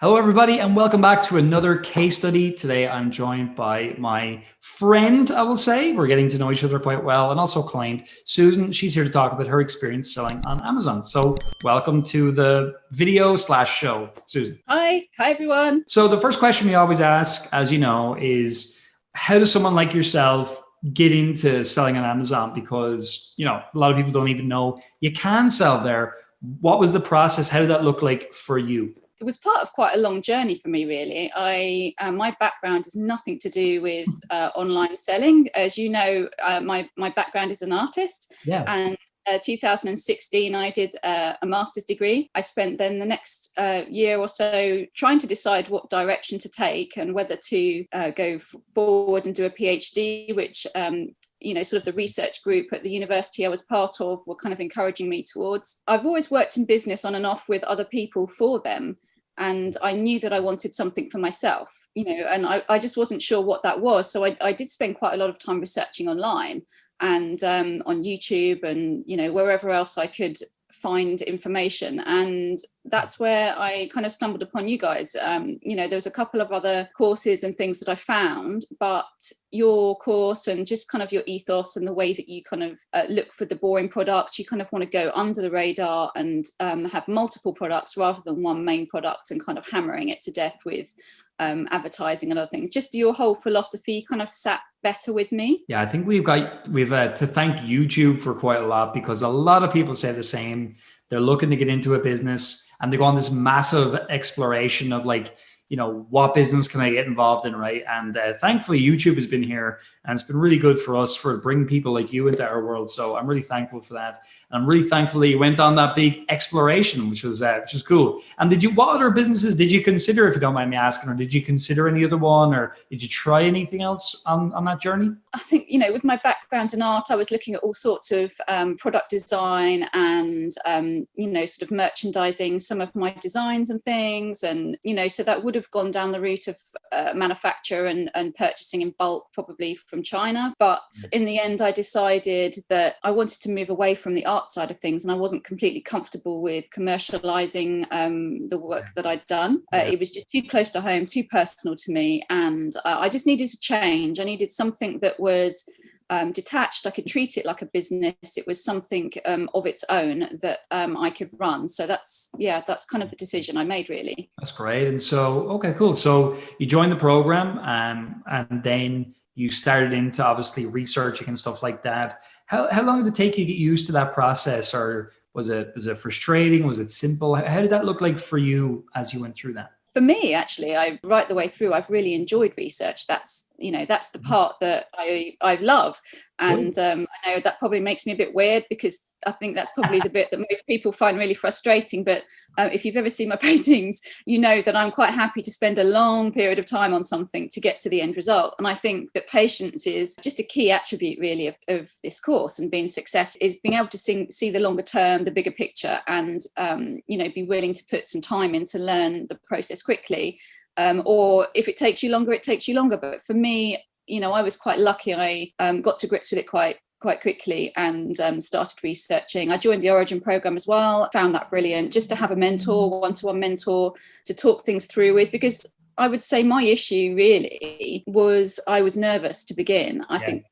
Hello, everybody, and welcome back to another case study. Today, I'm joined by my friend, I will say. We're getting to know each other quite well, and also client, Susan. She's here to talk about her experience selling on Amazon. So welcome to the video/show, Susan. Hi everyone. So the first question we always ask, as you know, is how does someone like yourself get into selling on Amazon? Because, a lot of people don't even know you can sell there. What was the process? How did that look like for you? It was part of quite a long journey for me, really. My background is nothing to do with online selling. As you know, my background is an artist, Yeah. and 2016 I did a master's degree. I spent then the next year or so trying to decide what direction to take and whether to go forward and do a PhD, which sort of the research group at the university I was part of were kind of encouraging me towards. I've always worked in business on and off with other people for them. And I knew that I wanted something for myself, and I just wasn't sure what that was. So I did spend quite a lot of time researching online and on YouTube and, wherever else I could find information. And that's where I kind of stumbled upon you guys. There was a couple of other courses and things that I found, but your course and just kind of your ethos and the way that you kind of look for the boring products, you kind of want to go under the radar and have multiple products rather than one main product and kind of hammering it to death with advertising and other things. Just your whole philosophy kind of sat better with me. Yeah, I think we've to thank YouTube for quite a lot, because a lot of people say the same. They're looking to get into a business and they go on this massive exploration of what business can I get involved in, right? And thankfully, YouTube has been here and it's been really good for us for bringing people like you into our world. So I'm really thankful for that. And I'm really thankful that you went on that big exploration, which was cool. And what other businesses did you consider, if you don't mind me asking, or did you consider any other one, or did you try anything else on that journey? I think, with my background in art, I was looking at all sorts of product design and, sort of merchandising some of my designs and things. And, so that would have gone down the route of manufacture and purchasing in bulk, probably from China. But in the end, I decided that I wanted to move away from the art side of things, and I wasn't completely comfortable with commercializing the work that I'd done. It was just too close to home, too personal to me. And I just needed to change. I needed something that was detached. I could treat it like a business. It was something of its own that I could run. So that's kind of the decision I made, really. That's great. And so, okay, cool. So you joined the program, and then you started into obviously researching and stuff like that. How long did it take you to get used to that process, or was it frustrating? Was it simple? How did that look like for you as you went through that? For me, actually, right the way through, I've really enjoyed research. That's the part that I love. And I know that probably makes me a bit weird, because I think that's probably the bit that most people find really frustrating. But if you've ever seen my paintings, you know that I'm quite happy to spend a long period of time on something to get to the end result. And I think that patience is just a key attribute, really, of this course, and being successful is being able to see the longer term, the bigger picture, and be willing to put some time in to learn the process quickly. Or if it takes you longer, it takes you longer. But for me, I was quite lucky. I got to grips with it quite quickly and started researching. I joined the Origin program as well. Found that brilliant, just to have a mentor, one-to-one mentor to talk things through with, because I would say my issue really was I was nervous to begin. I think,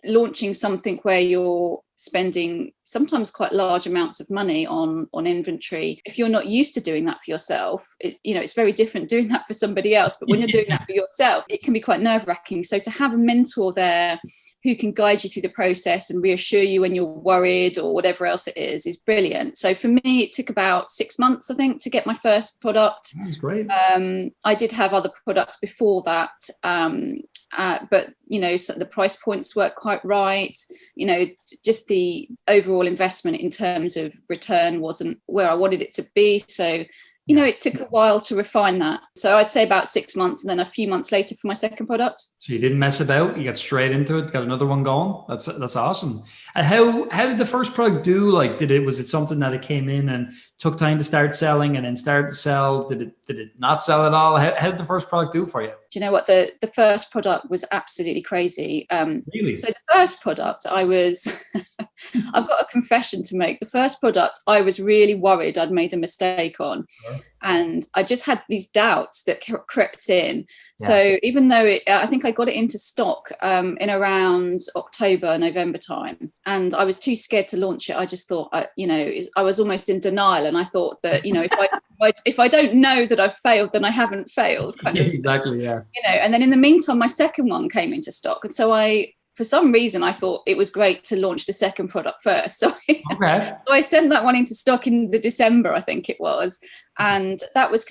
launching something where you're spending sometimes quite large amounts of money on inventory, if you're not used to doing that for yourself, it's very different doing that for somebody else. But when you're doing that for yourself, it can be quite nerve-wracking. So to have a mentor there who can guide you through the process and reassure you when you're worried or whatever else it is brilliant. So for me, it took about 6 months, I think, to get my first product. That's great. I did have other products before that, but so the price points weren't quite right. Just the overall investment in terms of return wasn't where I wanted it to be. So it took a while to refine that. So I'd say about 6 months, and then a few months later for my second product. So you didn't mess about. You got straight into it. Got another one going. That's awesome. And how did the first product do? Was it something that it came in and took time to start selling and then started to sell? Did it not sell at all? How did the first product do for you? Do you know what? The first product was absolutely crazy. Really? So the first product, I've got a confession to make. The first product, I was really worried I'd made a mistake on. And I just had these doubts that crept in. So even though I think I got it into stock in around October, November time, and I was too scared to launch it. I just thought, I was almost in denial. And I thought that, if I don't know that I've failed, then I haven't failed. Kind of. Exactly, yeah. And then in the meantime, my second one came into stock. And so for some reason, I thought it was great to launch the second product first. So, so I sent that one into stock in the December, I think it was. And that was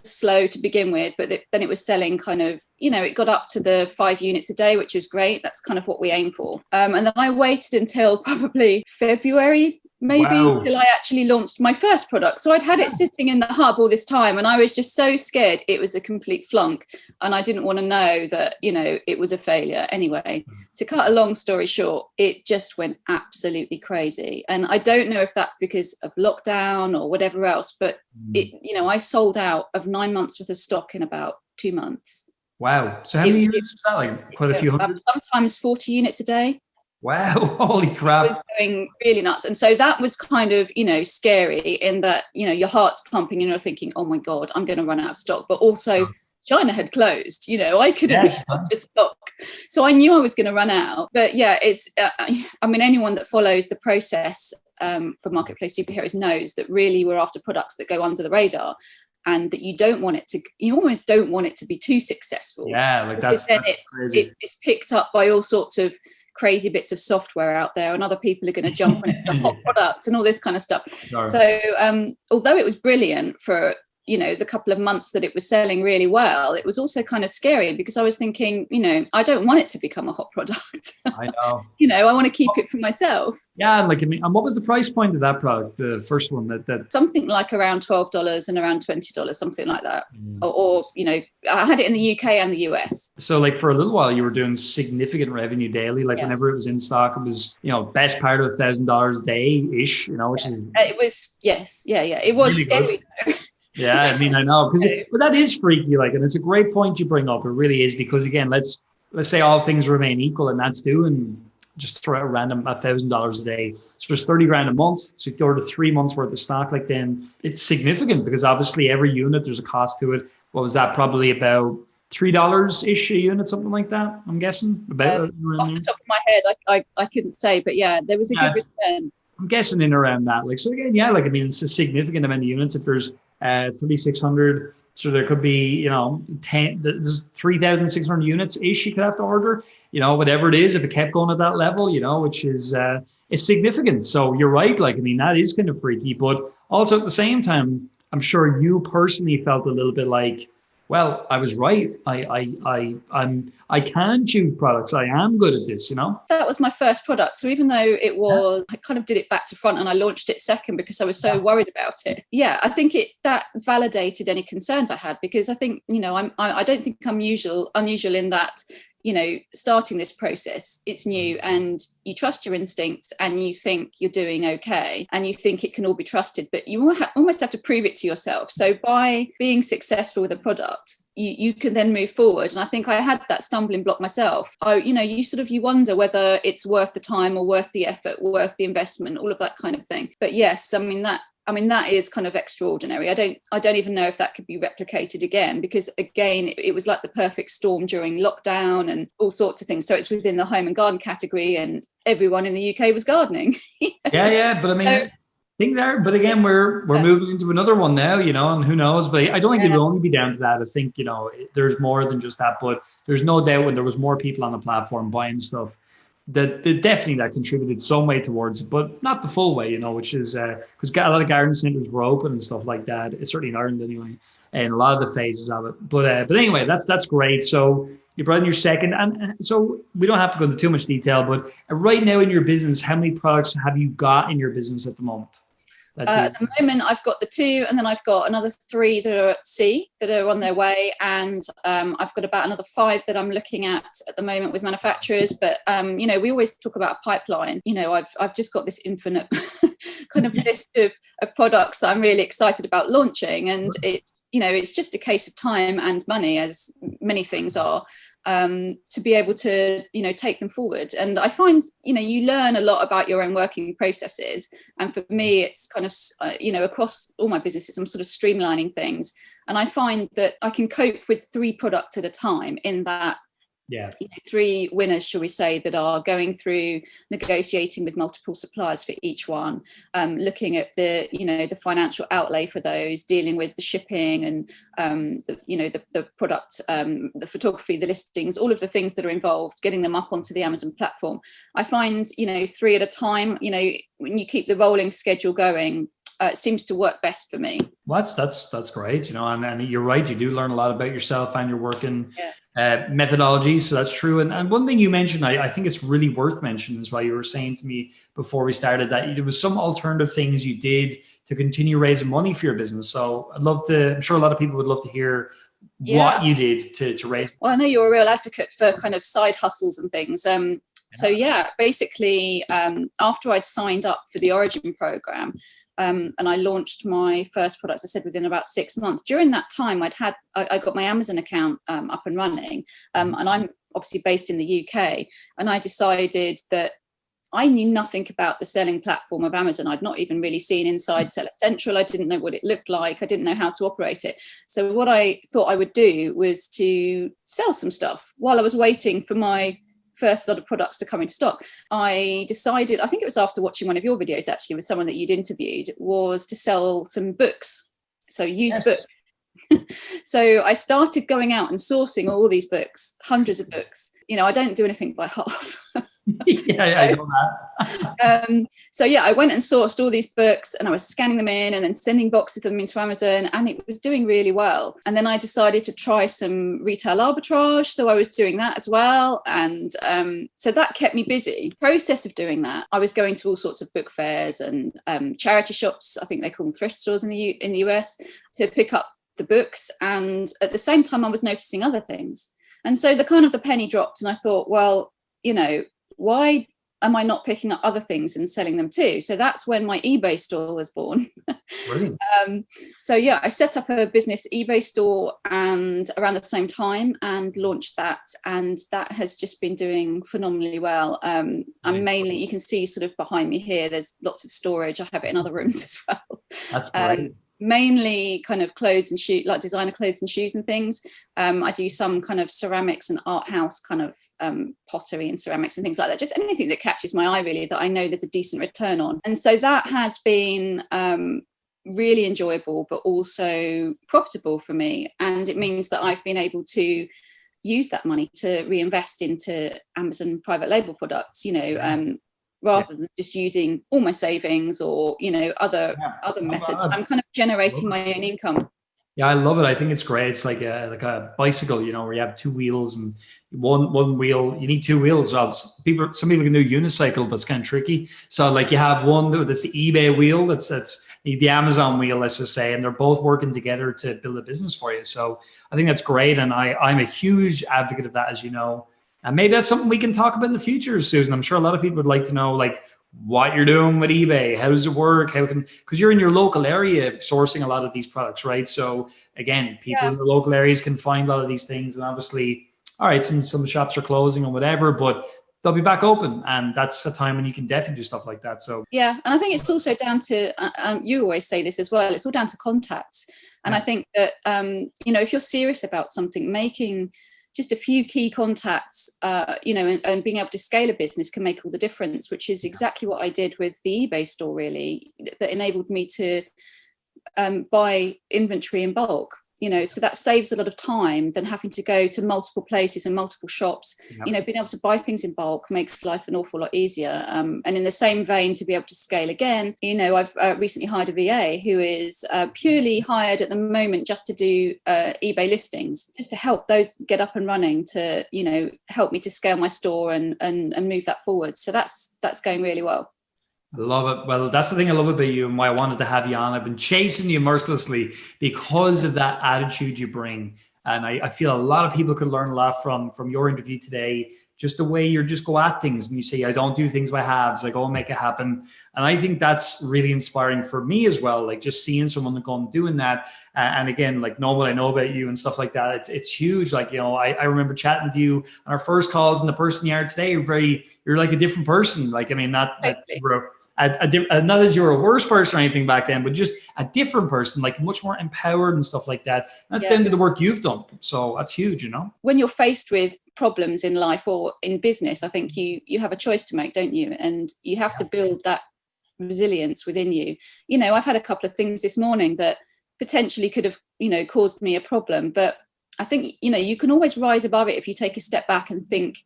slow to begin with, but then it was selling kind of, it got up to the 5 units a day, which was great. That's kind of what we aim for. And then I waited until probably February, maybe, till I actually launched my first product. So I'd had it sitting in the hub all this time, and I was just so scared it was a complete flunk, and I didn't want to know that, it was a failure. Anyway, to cut a long story short, it just went absolutely crazy. And I don't know if that's because of lockdown or whatever else, but I sold out of 9 months worth of stock in about 2 months. Wow. So how many units was that? Like quite a few hundred? Sometimes 40 units a day. Wow, holy crap. It was going really nuts. And so that was kind of, scary in that, your heart's pumping and you're thinking, oh my God, I'm going to run out of stock. But also China had closed, I couldn't be able to stock. So I knew I was going to run out. But yeah, it's, anyone that follows the process for Marketplace Superheroes knows that really we're after products that go under the radar. And that you almost don't want it to be too successful. Yeah, like that's crazy. It's picked up by all sorts of crazy bits of software out there, and other people are going to jump on it for hot products and all this kind of stuff. Sure. So although it was brilliant for the couple of months that it was selling really well, it was also kind of scary because I was thinking, I don't want it to become a hot product. I know. I want to keep it for myself. Yeah, and what was the price point of that product, the first one? That something like around $12 and around $20, something like that. Or I had it in the UK and the US. So like for a little while, you were doing significant revenue daily. Like whenever it was in stock, it was best part of $1,000 a day ish. Which is it was it was really scary. Yeah, I know, but that is freaky, and it's a great point you bring up. It really is, because again, let's say all things remain equal, and that's doing, just throw out a random $1,000 a day. So there's 30 grand a month. So if you order 3 months worth of stock, then it's significant, because obviously every unit there's a cost to it. What was that? Probably about $3 ish a unit, something like that. I'm guessing about off the top of my head, I couldn't say, but yeah, there was a good return. I'm guessing in around that. So again, it's a significant amount of units. If there's 3,600, so there could be, there's 3,600 units ish you could have to order, whatever it is, if it kept going at that level, which is, it's significant. So you're right. That is kind of freaky, but also at the same time, I'm sure you personally felt a little bit like, well, I was right. I can choose products. I am good at this, That was my first product. So even though it was, I kind of did it back to front, and I launched it second because I was so worried about it. Yeah, I think that validated any concerns I had, because I think, I don't think I'm unusual in that, starting this process, it's new, and you trust your instincts and you think you're doing okay and you think it can all be trusted, but you almost have to prove it to yourself. So by being successful with a product, you can then move forward. And I think I had that stumbling block myself. You wonder whether it's worth the time or worth the effort, worth the investment, all of that kind of thing. But yes, that is kind of extraordinary. I don't even know if that could be replicated again, because again, it was like the perfect storm during lockdown and all sorts of things. So it's within the home and garden category, and everyone in the UK was gardening. Yeah, but things are. But again, we're moving into another one now, and who knows? But I don't think it will only be down to that. I think there's more than just that. But there's no doubt when there was more people on the platform buying stuff, that definitely that contributed some way towards it, but not the full way, which is because a lot of garden centers were open and stuff like that. It's certainly in Ireland anyway, and a lot of the phases of it. But anyway, that's great. So you brought in your second, and so we don't have to go into too much detail, but right now in your business, how many products have you got in your business at the moment? At the moment, I've got the 2, and then I've got another 3 that are at sea, that are on their way, and I've got about another 5 that I'm looking at the moment with manufacturers. But we always talk about a pipeline. I've just got this infinite kind of list of products that I'm really excited about launching, and it's just a case of time and money, as many things are, to be able to, take them forward. And I find, you learn a lot about your own working processes. And for me, it's kind of, across all my businesses, I'm sort of streamlining things. And I find that I can cope with 3 products at a time, in that 3 winners, shall we say, that are going through negotiating with multiple suppliers for each one, looking at the the financial outlay for those, dealing with the shipping and the product, the photography, the listings, all of the things that are involved, getting them up onto the Amazon platform. I find 3 at a time, when you keep the rolling schedule going, it seems to work best for me. Well, that's great, and you're right. You do learn a lot about yourself and your working methodology. So that's true. And one thing you mentioned, I think it's really worth mentioning, is why you were saying to me before we started that there was some alternative things you did to continue raising money for your business. So I'm sure a lot of people would love to hear what you did to raise. Well, I know you're a real advocate for kind of side hustles and things. So basically, after I'd signed up for the Origin program, and I launched my first product, I said, within about 6 months. During that time, I got my Amazon account up and running, and I'm obviously based in the UK. And I decided that I knew nothing about the selling platform of Amazon. I'd not even really seen inside Seller Central. I didn't know what it looked like. I didn't know how to operate it. So what I thought I would do was to sell some stuff while I was waiting for my first lot of products to come into stock. I decided, I think it was after watching one of your videos actually, with someone that you'd interviewed, was to sell some books. So used books. So I started going out and sourcing all these books, hundreds of books. I don't do anything by half. I know that. So I went and sourced all these books, and I was scanning them in and then sending boxes of them into Amazon, and it was doing really well. And then I decided to try some retail arbitrage, so I was doing that as well. And so that kept me busy. Process of doing that, I was going to all sorts of book fairs and charity shops, I think they call them thrift stores in the US, to pick up the books. And at the same time, I was noticing other things. And so the penny dropped, and I thought, well, why am I not picking up other things and selling them too? So that's when my eBay store was born. Brilliant. I set up a business eBay store and around the same time, and launched that. And that has just been doing phenomenally well. I'm mainly, you can see sort of behind me here, there's lots of storage. I have it in other rooms as well. That's great. Mainly kind of clothes and shoes, like designer clothes and shoes and things. I do some kind of ceramics and art house kind of pottery and ceramics and things like that. Just anything that catches my eye, really, that I know there's a decent return on. And so that has been really enjoyable, but also profitable for me. And it means that I've been able to use that money to reinvest into Amazon private label products, rather than just using all my savings or other methods. I'm kind of generating my own income. Yeah, I love it. I think it's great. It's like a bicycle, where you have 2 wheels, and one wheel, you need 2 wheels. Some people can do unicycle, but it's kind of tricky. So like you have one that's the eBay wheel, that's the Amazon wheel, let's just say, and they're both working together to build a business for you. So I think that's great. And I'm a huge advocate of that, as you know. And maybe that's something we can talk about in the future, Susan. I'm sure a lot of people would like to know, like, what you're doing with eBay. How does it work? Because you're in your local area sourcing a lot of these products, right? So again, people in the local areas can find a lot of these things. And obviously, all right, some shops are closing or whatever, but they'll be back open. And that's a time when you can definitely do stuff like that. So yeah, and I think it's also down to, you always say this as well, it's all down to contacts. And I think that, if you're serious about something, making just a few key contacts, and being able to scale a business can make all the difference, which is exactly what I did with the eBay store, really, that enabled me to buy inventory in bulk. So that saves a lot of time than having to go to multiple places and multiple shops. Being able to buy things in bulk makes life an awful lot easier. And in the same vein, to be able to scale again, I've recently hired a VA who is purely hired at the moment just to do eBay listings, just to help those get up and running, to, help me to scale my store and move that forward. So that's going really well. I love it. Well, that's the thing I love about you and why I wanted to have you on. I've been chasing you mercilessly because of that attitude you bring. And I feel a lot of people could learn a lot from your interview today, just the way you just go at things, and you say, I don't do things by halves, I go and make it happen. And I think that's really inspiring for me as well, like just seeing someone go and doing that. And again, like knowing what I know about you and stuff like that, it's huge. Like, you know, I remember chatting to you on our first calls, and the person you are today, you're like a different person. Like, I mean, not that you're not that you were a worse person or anything back then, but just a different person, like much more empowered and stuff like that. And that's down to the work you've done. So that's huge, you know. When you're faced with problems in life or in business, I think you have a choice to make, don't you? And you have to build that resilience within you. You know, I've had a couple of things this morning that potentially could have, you know, caused me a problem, but I think, you know, you can always rise above it if you take a step back and think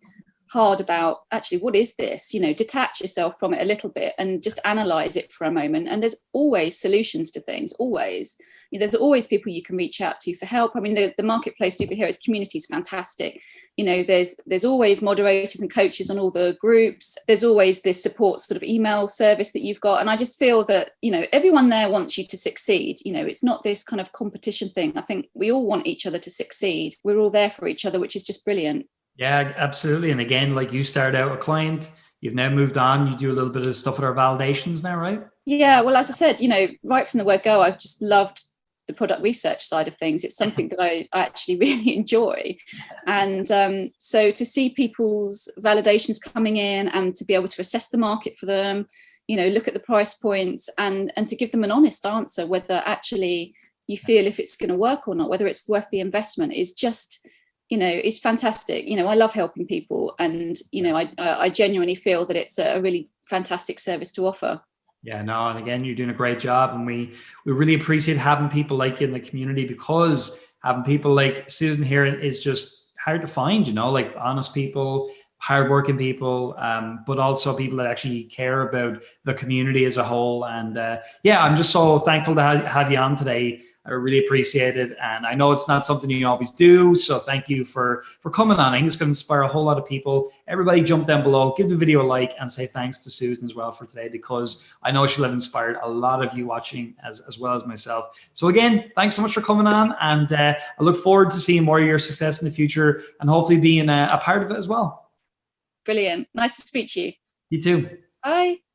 hard about, actually, what is this? You know, detach yourself from it a little bit and just analyze it for a moment. And there's always solutions to things, always. There's always people you can reach out to for help. I mean, the Marketplace Superheroes community is fantastic. You know, there's always moderators and coaches on all the groups. There's always this support sort of email service that you've got. And I just feel that, you know, everyone there wants you to succeed. You know, it's not this kind of competition thing. I think we all want each other to succeed. We're all there for each other, which is just brilliant. Yeah, absolutely. And again, like you started out a client, you've now moved on, you do a little bit of stuff with our validations now, right? Yeah, well, as I said, you know, right from the word go, I've just loved the product research side of things. It's something that I actually really enjoy. And so to see people's validations coming in and to be able to assess the market for them, you know, look at the price points and to give them an honest answer, whether actually you feel if it's going to work or not, whether it's worth the investment, is just, you know, it's fantastic. You know, I love helping people, and, you know, I genuinely feel that it's a really fantastic service to offer. Yeah, no, and again, you're doing a great job, and we really appreciate having people like you in the community, because having people like Susan here is just hard to find, you know, like honest people, hardworking people, but also people that actually care about the community as a whole. And yeah, I'm just so thankful to have you on today. I really appreciate it. And I know it's not something you always do, so thank you for coming on. I think it's going to inspire a whole lot of people. Everybody jump down below, give the video a like, and say thanks to Susan as well for today, because I know she'll have inspired a lot of you watching as well as myself. So again, thanks so much for coming on, and I look forward to seeing more of your success in the future, and hopefully being a part of it as well. Brilliant. Nice to speak to you. You too. Bye.